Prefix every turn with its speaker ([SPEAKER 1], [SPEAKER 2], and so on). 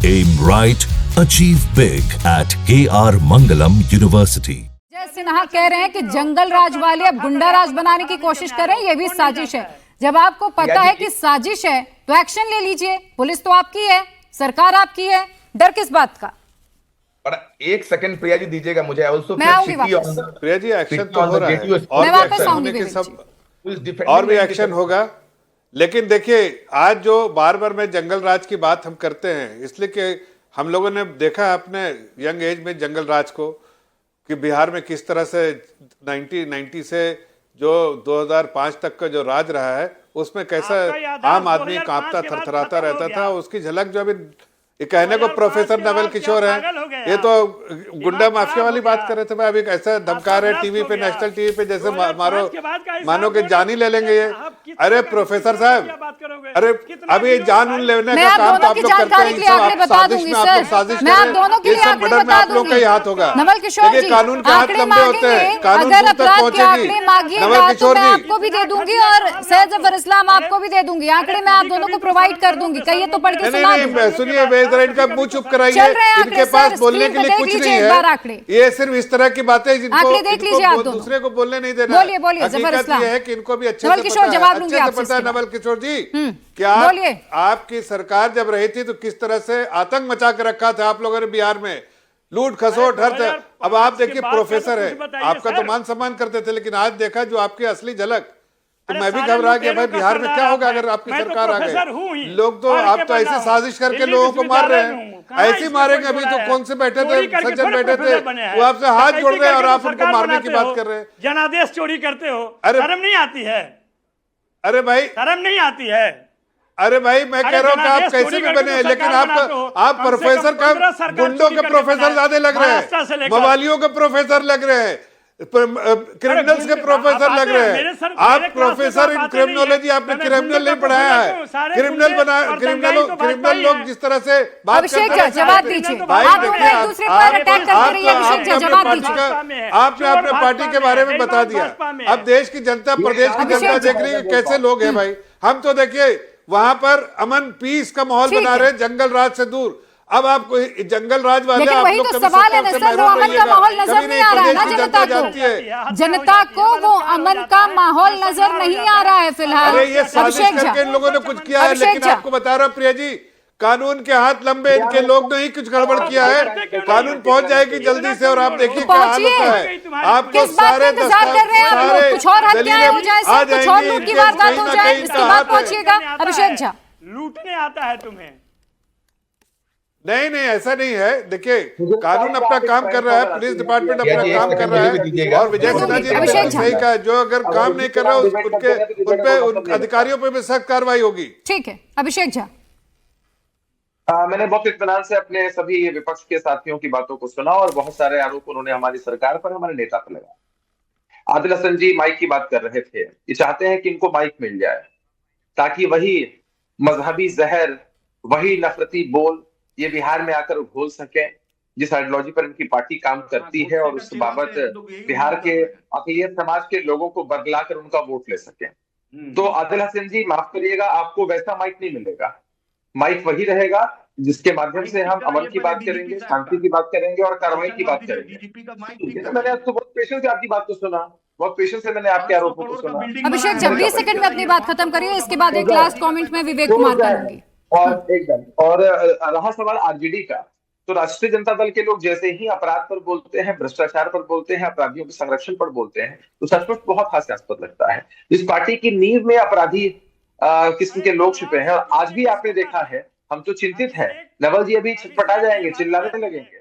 [SPEAKER 1] Aim right, achieve big at KR Mangalam University.
[SPEAKER 2] जय सिन्हा कह रहे हैं कि जंगल राज वाले अब गुंडा राज बनाने की कोशिश कर रहे हैं, ये भी साजिश है। जब आपको पता है कि साजिश है तो एक्शन ले लीजिए। पुलिस तो आपकी है, सरकार आपकी है, डर किस बात का?
[SPEAKER 3] पर एक सेकंड प्रिया जी दीजिएगा मुझे।
[SPEAKER 2] मैं आऊंगी वापस।
[SPEAKER 4] प्रिया जी एक्शन तो हो रहा है
[SPEAKER 2] मैं वापस आऊंगी
[SPEAKER 4] और भी एक्शन होगा। लेकिन देखिए आज जो बार बार मैं जंगल राज की बात हम करते हैं इसलिए कि हम लोगों ने देखा अपने यंग एज में जंगल राज को कि बिहार में किस तरह से 1990 से जो 2005 तक का जो राज रहा है उसमें कैसा आम आदमी कांपता थरथराता रहता था। उसकी झलक जो अभी ये कहने को प्रोफेसर नवल किशोर है, ये तो गुंडा माफिया वाली बात कर रहे थे। भाई अभी ऐसा धमका रहे टीवी पे, नेशनल टीवी पे, जैसे मानो के जान ही ले लेंगे ये। अरे प्रोफेसर साहब, अरे अभी जान उन लेने का काम तो आप लोग करते हैं। साजिश में आप लोग साजिश करें, ये सब मर्डर में आप लोग का ही हाथ होगा। देखिए कानून के हाथ लंबे होते हैं, कानून दूर तक पहुंचेगी। नवल किशोर जी
[SPEAKER 2] आपको भी दे दूंगी और सैयद जफर इस्लाम आपको भी दे दूंगी। आंकड़े मैं आप दोनों को प्रोवाइड कर दूंगी, कहिए तो पढ़ के सुना दूं।
[SPEAKER 4] सुनिए इनका मुंह चुप कराइए, इनके पास बोलने के लिए कुछ नहीं है। ये सिर्फ इस तरह की बातें जिनको दूसरे को बोलने नहीं देना। हकीकत ये है कि इनको भी अच्छे से पता है नवल किशोर जी कि आपकी सरकार जब रही थी तो किस तरह से आतंक मचा के रखा था आप लोगों ने बिहार में, लूट खसोट हर तरह। अब आप देखिए प्रोफेसर है, आपका तो मान सम्मान करते थे, लेकिन आज देखा जो आपकी असली झलक तो मैं भी घबरा गया भाई बिहार में क्या होगा अगर आपकी सरकार आ गई। लोग तो आप तो ऐसे साजिश करके लोगों को मार रहे हैं, ऐसे ही मारेंगे। अभी तो कौन से बैठे थे, सज्जन बैठे थे, वो आपसे हाथ जोड़ रहे हैं और आप उनको मारने की बात कर रहे हैं।
[SPEAKER 5] जनादेश चोरी करते हो, शर्म नहीं आती है?
[SPEAKER 4] अरे भाई
[SPEAKER 5] शर्म नहीं आती है?
[SPEAKER 4] अरे भाई मैं कह रहा हूँ कि आप कैसे भी बने, लेकिन आप प्रोफेसर का गुंडों के प्रोफेसर ज्यादा लग रहे हैं, मवालियों के प्रोफेसर लग रहे हैं, क्रिमिनल्स के प्रोफेसर लग रहे हैं। आप प्रोफेसर इन क्रिमिनोलॉजी, आपने क्रिमिनल नहीं पढ़ाया है। क्रिमिनल लोग जिस तरह से बात करते हैं,
[SPEAKER 2] जवाब दीजिए।
[SPEAKER 4] आपने अपने पार्टी के बारे में बता दिया। अब देश की जनता, प्रदेश की जनता देख रही है कैसे लोग हैं भाई। हम तो देखिए वहां पर अमन पीस का माहौल बना रहे, जंगल राज से दूर। अब आपको जंगल राज वाले
[SPEAKER 2] लेकिन वही तो सवाल है ना सर, वो अमन का माहौल नजर नहीं आ रहा है ना जनता को। जनता को वो अमन का माहौल नजर नहीं आ रहा है फिलहाल।
[SPEAKER 4] अरे ये साजिश करके इन लोगों ने कुछ किया है, लेकिन आपको बता रहा प्रिया जी कानून के हाथ लंबे, इनके लोग ने ही कुछ गड़बड़ किया है। कानून पहुंच जाएगी जल्दी से और आप देखिए क्या हालत है। आपको सारे
[SPEAKER 2] कुछ और हत्याएं हो जाए, कुछ और लूट की वारदात हो जाए, इसके बाद पहुंचिएगा। अभिषेक झा,
[SPEAKER 5] लूटने आता है तुम्हें?
[SPEAKER 4] नहीं नहीं ऐसा नहीं है। देखिए कानून अपना काम कर रहा है, पुलिस डिपार्टमेंट अपना काम कर रहा है और विजय सिन्हा जी ने सही कहा, जो अगर काम नहीं कर रहा उन अधिकारियों पर भी सख्त कार्रवाई होगी।
[SPEAKER 2] ठीक है अभिषेक झा।
[SPEAKER 6] मैंने बहुत इत्मीनान से अपने सभी विपक्ष के साथियों की बातों को सुना और बहुत सारे आरोप उन्होंने हमारी सरकार पर, हमारे नेता पर लगाया। आदिल हसन जी माइक की बात कर रहे थे, ये चाहते हैं कि इनको माइक मिल जाए ताकि वही मजहबी जहर, वही नफरती बोल ये बिहार में आकर घोल सके जिस आइडियोलॉजी पर इनकी पार्टी काम करती है, और उस बाबत बिहार के अक़लियत समाज के लोगों को बरगलाकर उनका वोट ले सके। तो आदिल हसन जी माफ करिएगा, आपको वैसा माइक नहीं मिलेगा। माइक वही रहेगा जिसके माध्यम से हम अमन की बात करेंगे, शांति की बात करेंगे और कार्रवाई की बात करेंगे। मैंने आपको बहुत पेशेंस से आपकी बात को सुना, बहुत पेशेंस से मैंने आपके आरोपों को सुना।
[SPEAKER 2] अभिषेक जब 20 सेकंड में अपनी बात खत्म करिए, इसके बाद एक लास्ट कमेंट में विवेक कुमार करूंगी।
[SPEAKER 6] और रहा सवाल आरजेडी का, तो राष्ट्रीय जनता दल के लोग जैसे ही अपराध पर बोलते हैं, भ्रष्टाचार पर बोलते हैं, अपराधियों के संरक्षण पर बोलते हैं, तो सचमुच बहुत हास्यास्पद लगता है। इस पार्टी की नींव में अपराधी किस्म के लोग छुपे हैं और आज भी आपने देखा है। हम तो चिंतित हैं, नवल जी अभी छटपटा जाएंगे, चिल्लाने लगेंगे।